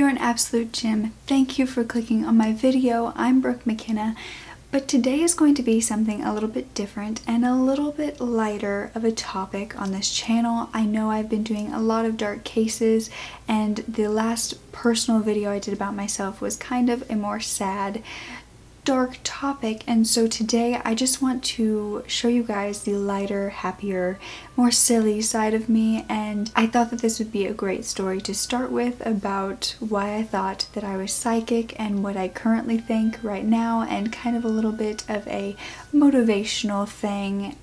You're an absolute gem. Thank you for clicking on my video. I'm Brooke Makenna, but today is going to be something a little bit different and a little bit lighter of a topic on this channel. I know I've been doing a lot of dark cases, and the last personal video I did about myself was kind of a more sad, dark topic, and so today I just want to show you guys the lighter, happier, more silly side of me, and I thought that this would be a great story to start with about why I thought that I was psychic and what I currently think right now, and kind of a little bit of a motivational thing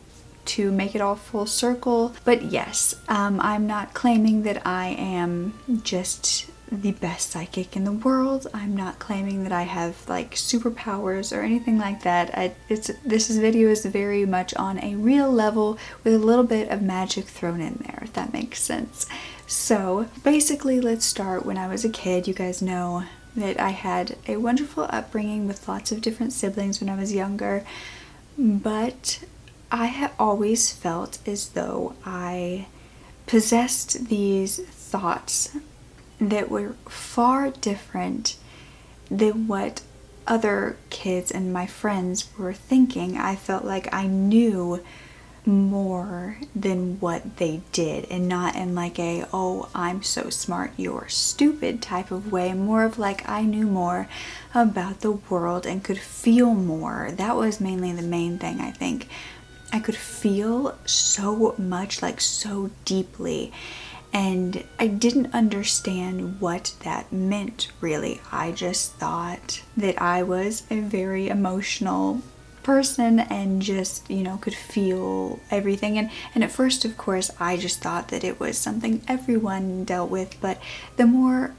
to make it all full circle. But yes, I'm not claiming that I am just the best psychic in the world. I'm not claiming that I have like superpowers or anything like that. This video is very much on a real level with a little bit of magic thrown in there, if that makes sense. So basically, let's start when I was a kid. You guys know that I had a wonderful upbringing with lots of different siblings when I was younger, but I had always felt as though I possessed these thoughts that were far different than what other kids and my friends were thinking. I felt like I knew more than what they did, and not in like a, oh, I'm so smart, you're stupid type of way. More of like I knew more about the world and could feel more. That was mainly the main thing, I think. I could feel so much, like so deeply. And I didn't understand what that meant, really. I just thought that I was a very emotional person and just, you know, could feel everything. And at first, of course, I just thought that it was something everyone dealt with. But the more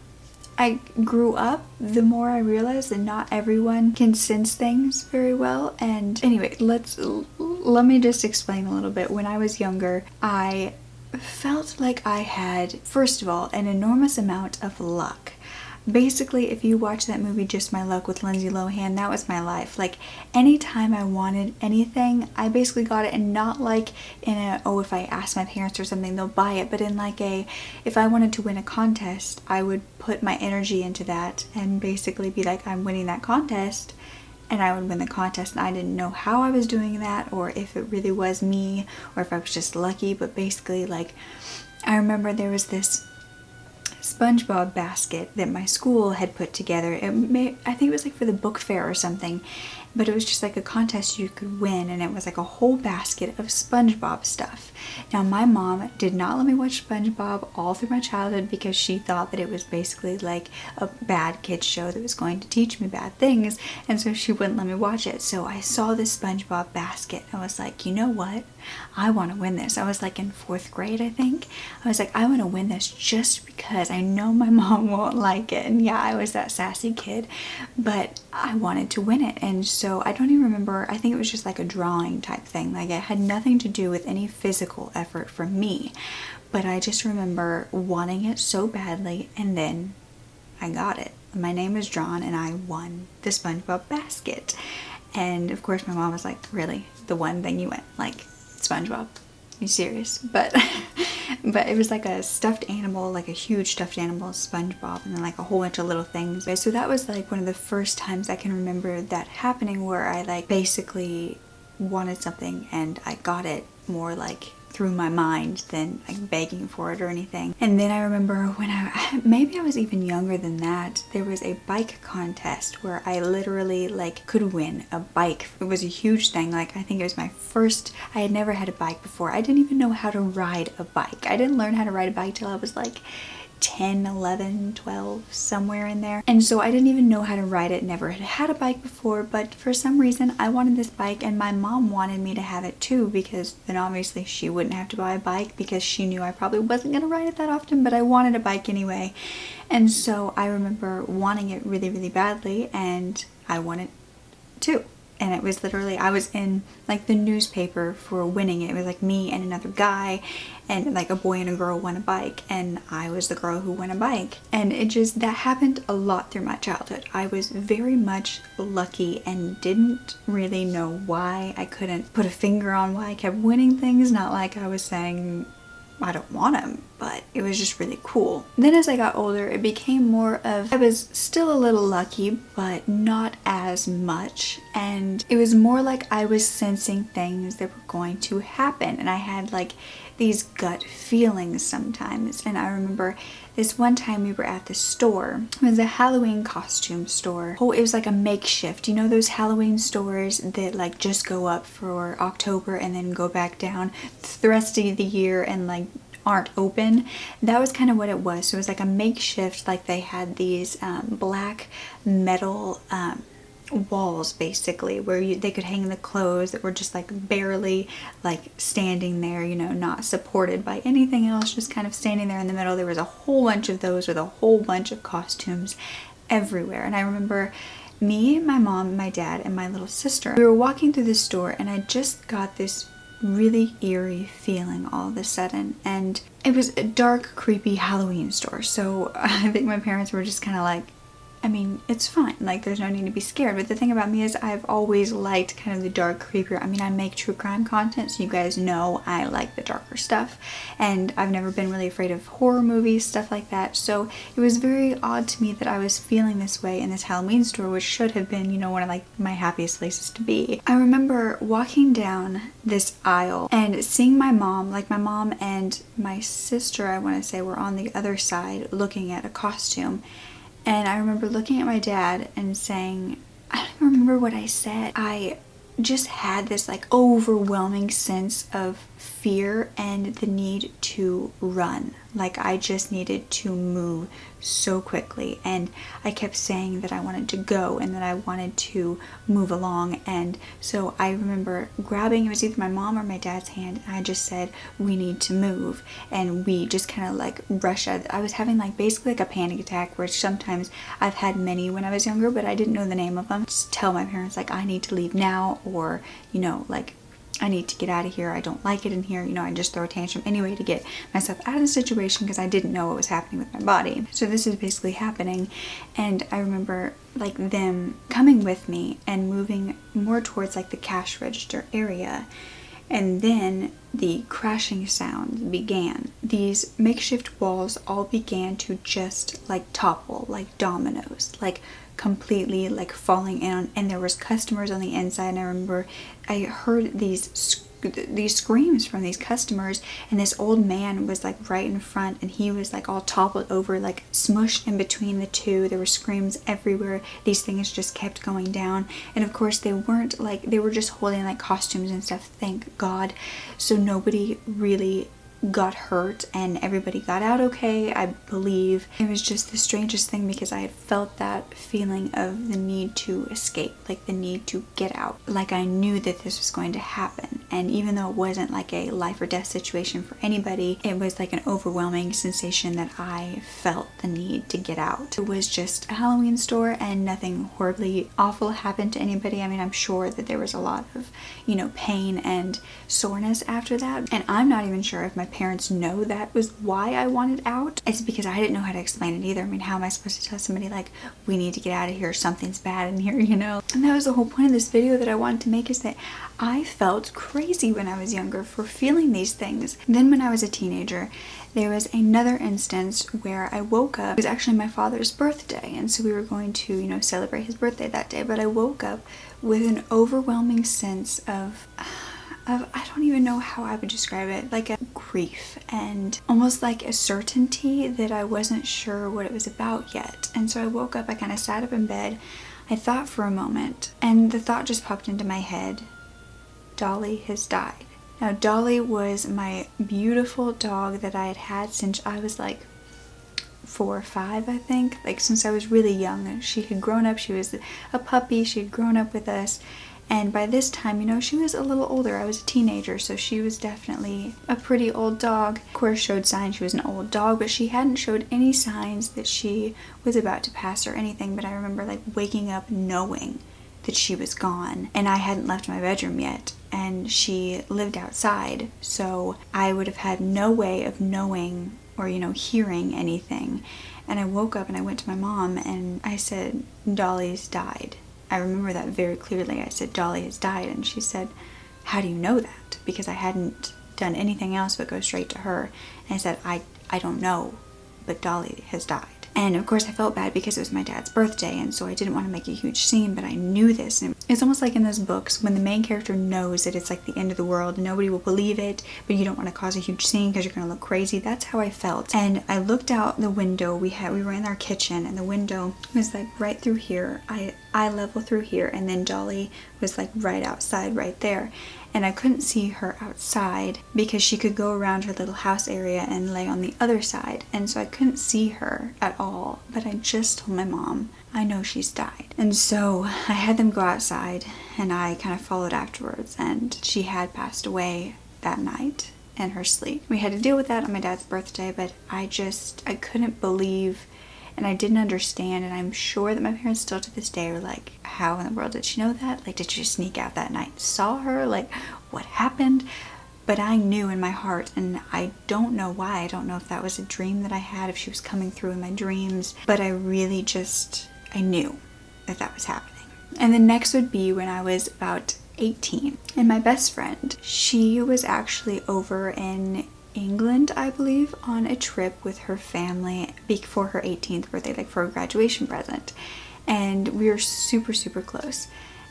I grew up, the more I realized that not everyone can sense things very well. And anyway, let me just explain a little bit. When I was younger, I felt like I had, first of all, an enormous amount of luck. Basically, if you watch that movie Just My Luck with Lindsay Lohan, that was my life. Like, anytime I wanted anything, I basically got it, and not like in a, oh, if I ask my parents or something, they'll buy it, but in like a, if I wanted to win a contest, I would put my energy into that and basically be like, I'm winning that contest, and I would win the contest. And I didn't know how I was doing that, or if it really was me, or if I was just lucky. But basically, like, I remember there was this SpongeBob basket that my school had put together. I think it was like for the book fair or something, but it was just like a contest you could win, and it was like a whole basket of SpongeBob stuff. Now, my mom did not let me watch SpongeBob all through my childhood because she thought that it was basically like a bad kid's show that was going to teach me bad things, and so she wouldn't let me watch it. So I saw this SpongeBob basket. I was like, you know what? I want to win this. I was like in 4th grade, I think. I was like, I want to win this just because I know my mom won't like it. And yeah, I was that sassy kid, but I wanted to win it. And so I don't even remember, I think it was just like a drawing type thing. Like, it had nothing to do with any physical effort from me, but I just remember wanting it so badly, and then I got it. My name was drawn and I won the SpongeBob basket. And of course my mom was like, really? The one thing you went? Like, SpongeBob? Are you serious? But it was like a stuffed animal, like a huge stuffed animal, SpongeBob, and then like a whole bunch of little things. So that was like one of the first times I can remember that happening, where I like basically wanted something and I got it, more like through my mind than like begging for it or anything. And then I remember when maybe I was even younger than that, there was a bike contest where I literally like could win a bike. It was a huge thing. Like, I think it was my first, I had never had a bike before. I didn't even know how to ride a bike. I didn't learn how to ride a bike till I was like 10, 11, 12, somewhere in there. And so I didn't even know how to ride it, never had had a bike before, but for some reason I wanted this bike, and my mom wanted me to have it too, because then obviously she wouldn't have to buy a bike because she knew I probably wasn't going to ride it that often, but I wanted a bike anyway. And so I remember wanting it really, really badly, and I won it too. And it was literally, I was in like the newspaper for winning it. It was like me and another guy, and like a boy and a girl won a bike, and I was the girl who won a bike. And it just, that happened a lot through my childhood. I was very much lucky and didn't really know why. I couldn't put a finger on why I kept winning things. Not like I was saying I don't want them, but it was just really cool. Then as I got older, it became more of, I was still a little lucky, but not as much. And it was more like I was sensing things that were going to happen. And I had like these gut feelings sometimes. And I remember this one time we were at the store. It was a Halloween costume store. Oh, it was like a makeshift. You know those Halloween stores that like just go up for October and then go back down the rest of the year and like aren't open? That was kind of what it was. So it was like a makeshift, like they had these black metal walls basically where they could hang the clothes that were just like barely like standing there, you know, not supported by anything else, just kind of standing there in the middle. There was a whole bunch of those with a whole bunch of costumes everywhere. And I remember me, my mom, my dad, and my little sister, we were walking through the store, and I just got this really eerie feeling all of a sudden. And it was a dark, creepy Halloween store, so I think my parents were just kind of like, I mean, it's fine, like there's no need to be scared. But the thing about me is I've always liked kind of the dark, creepier, I mean, I make true crime content, so you guys know I like the darker stuff, and I've never been really afraid of horror movies, stuff like that. So it was very odd to me that I was feeling this way in this Halloween store, which should have been, you know, one of like my happiest places to be. I remember walking down this aisle and seeing my mom, like my mom and my sister, I want to say, were on the other side looking at a costume. And I remember looking at my dad and saying, I don't even remember what I said. I just had this like overwhelming sense of fear and the need to run. Like I just needed to move so quickly, and I kept saying that I wanted to go and that I wanted to move along. And so I remember grabbing, it was either my mom or my dad's hand, and I just said, we need to move. And we just kind of like rushed out. I was having like basically like a panic attack, which sometimes I've had many when I was younger, but I didn't know the name of them. Just tell my parents like I need to leave now, or you know, like I need to get out of here, I don't like it in here, you know, I just throw a tantrum anyway to get myself out of the situation because I didn't know what was happening with my body. So this is basically happening, and I remember like them coming with me and moving more towards like the cash register area. And then the crashing sound began. These makeshift walls all began to just like topple like dominoes, like completely like falling in. And there was customers on the inside, and I remember I heard these screams from these customers, and this old man was like right in front, and he was like all toppled over, like smushed in between the two. There were screams everywhere. These things just kept going down, and of course they weren't like, they were just holding like costumes and stuff, thank God, so nobody really got hurt and everybody got out okay, I believe. It was just the strangest thing because I had felt that feeling of the need to escape, like the need to get out, like I knew that this was going to happen. And even though it wasn't like a life or death situation for anybody, it was like an overwhelming sensation that I felt the need to get out. It was just a Halloween store and nothing horribly awful happened to anybody. I mean, I'm sure that there was a lot of, you know, pain and soreness after that, and I'm not even sure if my parents know that was why I wanted out. It's because I didn't know how to explain it either. I mean, how am I supposed to tell somebody like, we need to get out of here, something's bad in here, you know? And that was the whole point of this video that I wanted to make, is that I felt crazy when I was younger for feeling these things. Then when I was a teenager, there was another instance where I woke up. It was actually my father's birthday, and so we were going to, you know, celebrate his birthday that day, but I woke up with an overwhelming sense of I don't even know how I would describe it, like a grief and almost like a certainty that I wasn't sure what it was about yet. And so I woke up, I kind of sat up in bed, I thought for a moment, and the thought just popped into my head, Dolly has died. Now Dolly was my beautiful dog that I had had since I was like 4 or 5, I think, like since I was really young. She had grown up, she was a puppy, she had grown up with us. And by this time, you know, she was a little older. I was a teenager, so she was definitely a pretty old dog. Of course, showed signs she was an old dog, but she hadn't showed any signs that she was about to pass or anything. But I remember like waking up knowing that she was gone, and I hadn't left my bedroom yet, and she lived outside, so I would have had no way of knowing or, you know, hearing anything. And I woke up and I went to my mom and I said, Dolly's died. I remember that very clearly. I said, Dolly has died, and she said, how do you know that? Because I hadn't done anything else but go straight to her. And I said, I don't know, but Dolly has died. And of course I felt bad because it was my dad's birthday, and so I didn't want to make a huge scene, but I knew this. And it's almost like in those books when the main character knows that it's like the end of the world and nobody will believe it, but you don't want to cause a huge scene because you're going to look crazy. That's how I felt. And I looked out the window. We were in our kitchen, and the window was like right through here, eye level through here, and then Dolly was like right outside right there. And I couldn't see her outside because she could go around her little house area and lay on the other side. And so I couldn't see her at all. But I just told my mom, I know she's died. And so I had them go outside, and I kind of followed afterwards. And she had passed away that night in her sleep. We had to deal with that on my dad's birthday, but I couldn't believe, and I didn't understand, and I'm sure that my parents still to this day are like, how in the world did she know that? Like, did you sneak out that night and saw her? Like, what happened? But I knew in my heart, and I don't know why. I don't know if that was a dream that I had, if she was coming through in my dreams, but I really I knew that that was happening. And the next would be when I was about 18, and my best friend, she was actually over in England, I believe, on a trip with her family before her 18th birthday, like for a graduation present. And we were super, super close.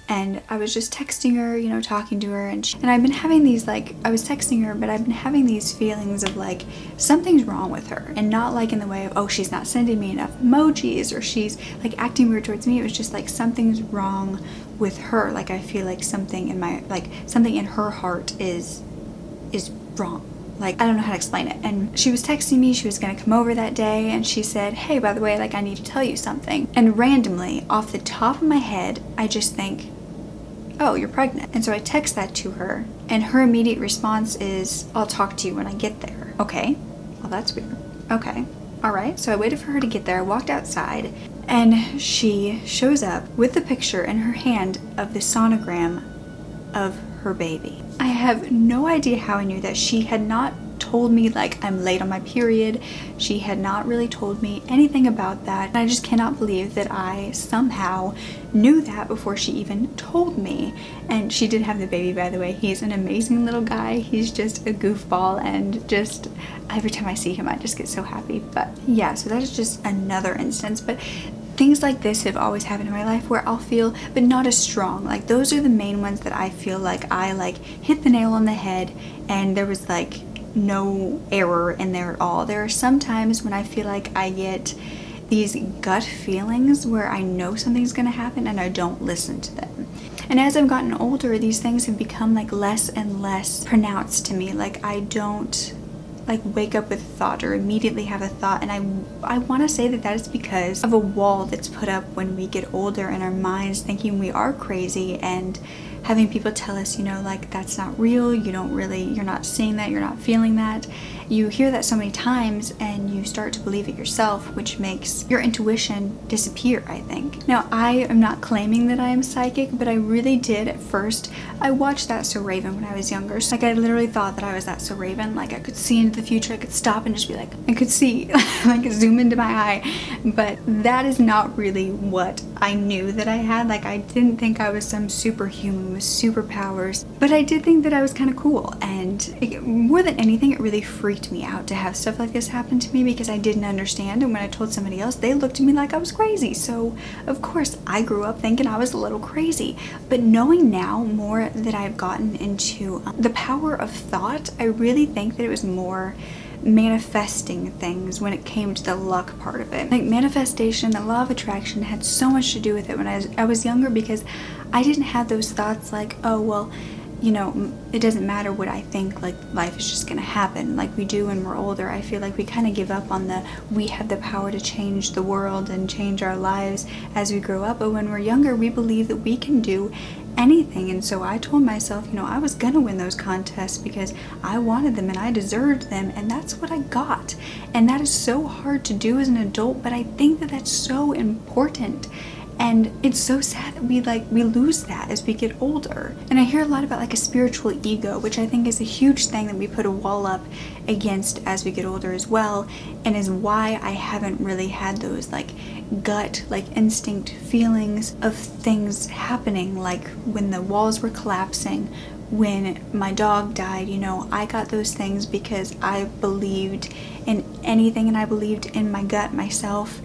And I was just texting her, you know, talking to her, and I've been having these, like, I was texting her, but I've been having these feelings of like something's wrong with her, and not like in the way of, oh, she's not sending me enough emojis, or she's like acting weird towards me. It was just like something's wrong with her. Like, I feel like something in my, like something in her heart is wrong. Like, I don't know how to explain it. And she was texting me, she was gonna come over that day, and she said, hey, by the way, like, I need to tell you something. And randomly, off the top of my head, I just think, oh, you're pregnant. And so I text that to her, and her immediate response is, I'll talk to you when I get there. Okay, well, that's weird. Okay, all right. So I waited for her to get there, I walked outside, and she shows up with the picture in her hand of the sonogram of her baby. I have no idea how I knew that. She had not told me, like, I'm late on my period. She had not really told me anything about that. And I just cannot believe that I somehow knew that before she even told me. And she did have the baby, by the way. He's an amazing little guy. He's just a goofball, and just every time I see him, I just get so happy. But yeah, so that is just another instance. But things like this have always happened in my life where I'll feel, but not as strong. Like, those are the main ones that I feel like I like hit the nail on the head, and there was like no error in there at all. There are some times when I feel like I get these gut feelings where I know something's gonna happen and I don't listen to them. And as I've gotten older, these things have become like less and less pronounced to me. Like, I don't like wake up with a thought or immediately have a thought, and I want to say that that is because of a wall that's put up when we get older in our minds, thinking we are crazy, and having people tell us, you know, like, that's not real, you're not seeing that, you're not feeling that. You hear that so many times and you start to believe it yourself, which makes your intuition disappear, I think. Now, I am not claiming that I am psychic, but I really did at first. I watched That's So Raven when I was younger. So, like, I literally thought that I was That's So Raven. Like, I could see into the future, I could stop and just be like, I could see, like, zoom into my eye. But that is not really what I knew that I had. Like, I didn't think I was some superhuman with superpowers, but I did think that I was kind of cool. And more than anything, it really freaked me out to have stuff like this happen to me because I didn't understand. And when I told somebody else, they looked at me like I was crazy. So of course I grew up thinking I was a little crazy. But knowing now more that I've gotten into the power of thought, I really think that it was more manifesting things when it came to the luck part of it. Like, manifestation, the law of attraction had so much to do with it when I was younger, because I didn't have those thoughts like, oh, well, you know, it doesn't matter what I think, like, life is just gonna happen like we do when we're older. I feel like we kind of give up on we have the power to change the world and change our lives as we grow up, but when we're younger, we believe that we can do anything. And so I told myself, you know, I was gonna win those contests because I wanted them and I deserved them, and that's what I got. And that is so hard to do as an adult, but I think that that's so important. And it's so sad that we lose that as we get older. And I hear a lot about like a spiritual ego, which I think is a huge thing that we put a wall up against as we get older as well, and is why I haven't really had those like gut, like instinct feelings of things happening, like when the walls were collapsing, when my dog died, you know, I got those things because I believed in anything and I believed in my gut myself.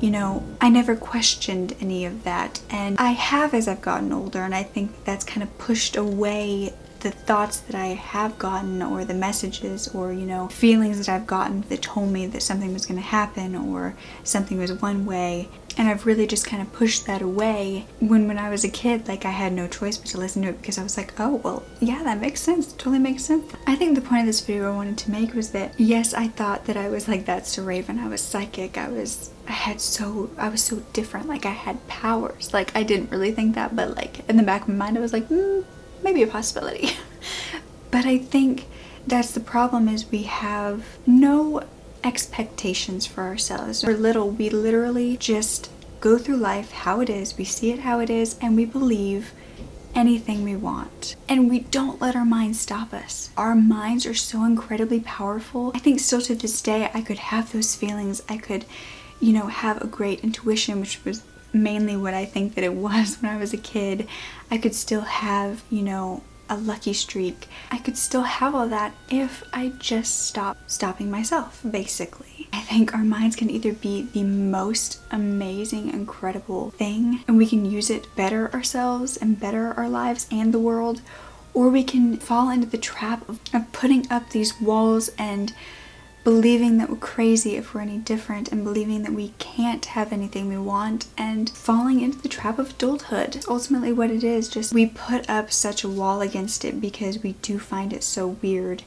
You know, I never questioned any of that, and I have as I've gotten older, and I think that's kind of pushed away the thoughts that I have gotten, or the messages, or, you know, feelings that I've gotten that told me that something was going to happen or something was one way. And I've really just kind of pushed that away. When I was a kid, like, I had no choice but to listen to it because I was like, oh, well, yeah, that makes sense. It totally makes sense. I think the point of this video I wanted to make was that, yes, I thought that I was like that Sir Raven. I was psychic. I was so different. Like, I had powers. Like, I didn't really think that, but like in the back of my mind I was like, maybe a possibility. But I think that's the problem, is we have no expectations for ourselves. We're little, we literally just go through life how it is, we see it how it is, and we believe anything we want. And we don't let our minds stop us. Our minds are so incredibly powerful. I think still to this day I could have those feelings. I could, you know, have a great intuition, which was mainly what I think that it was when I was a kid. I could still have, you know, a lucky streak. I could still have all that if I just stopping myself, basically. I think our minds can either be the most amazing, incredible thing, and we can use it better ourselves and better our lives and the world, or we can fall into the trap of putting up these walls and believing that we're crazy if we're any different, and believing that we can't have anything we want, and falling into the trap of adulthood. Ultimately what it is, just we put up such a wall against it because we do find it so weird,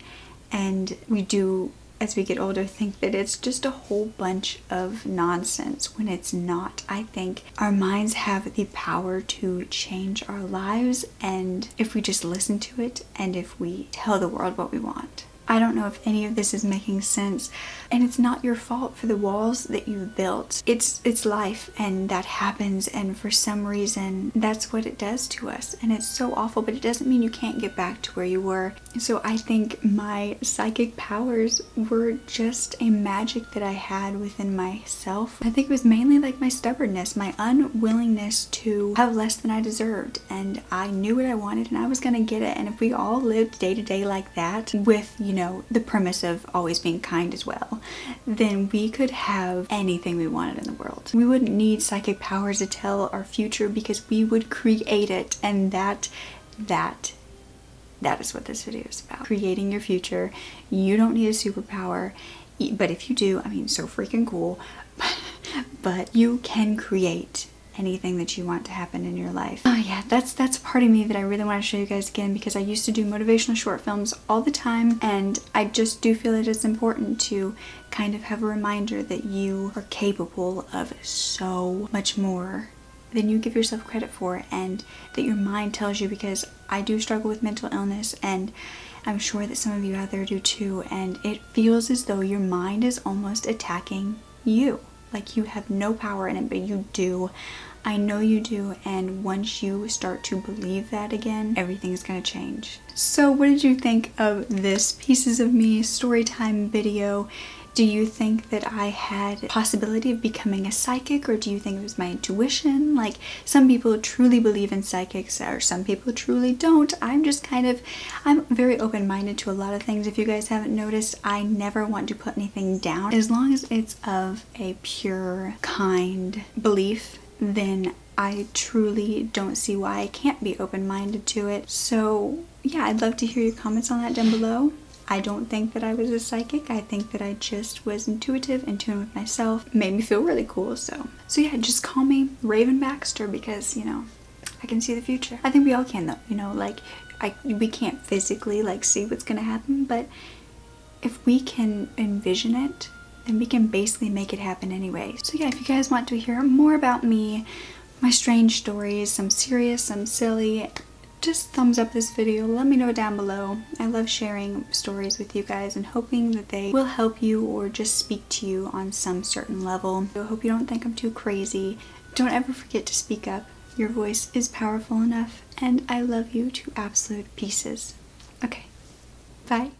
and we do, as we get older, think that it's just a whole bunch of nonsense when it's not. I think our minds have the power to change our lives, and if we just listen to it, and if we tell the world what we want. I don't know if any of this is making sense, and it's not your fault for the walls that you built. It's life, and that happens, and for some reason that's what it does to us, and it's so awful, but it doesn't mean you can't get back to where you were. So I think my psychic powers were just a magic that I had within myself. I think it was mainly like my stubbornness, my unwillingness to have less than I deserved, and I knew what I wanted and I was gonna get it. And if we all lived day to day like that, with, you know, the premise of always being kind as well, then we could have anything we wanted in the world. We wouldn't need psychic powers to tell our future because we would create it, and that is what this video is about. Creating your future. You don't need a superpower, but if you do, I mean, so freaking cool. But you can create anything that you want to happen in your life. Oh yeah, that's a part of me that I really want to show you guys again, because I used to do motivational short films all the time, and I just do feel it is important to kind of have a reminder that you are capable of so much more than you give yourself credit for, and that your mind tells you, because I do struggle with mental illness, and I'm sure that some of you out there do too, and it feels as though your mind is almost attacking you. Like you have no power in it, but you do. I know you do, and once you start to believe that again, everything's gonna change. So what did you think of this Pieces of Me storytime video? Do you think that I had a possibility of becoming a psychic, or do you think it was my intuition? Like, some people truly believe in psychics, or some people truly don't. I'm very open-minded to a lot of things. If you guys haven't noticed, I never want to put anything down. As long as it's of a pure, kind belief, then I truly don't see why I can't be open-minded to it. So yeah, I'd love to hear your comments on that down below. I don't think that I was a psychic. I think that I just was intuitive, in tune with myself. It made me feel really cool. So yeah, just call me Raven Baxter, because, you know, I can see the future. I think we all can though, you know, like we can't physically like see what's gonna happen, but if we can envision it, then we can basically make it happen anyway. So yeah, if you guys want to hear more about me, my strange stories, some serious, some silly, just thumbs up this video. Let me know down below. I love sharing stories with you guys and hoping that they will help you or just speak to you on some certain level. I hope you don't think I'm too crazy. Don't ever forget to speak up. Your voice is powerful enough, and I love you to absolute pieces. Okay, bye.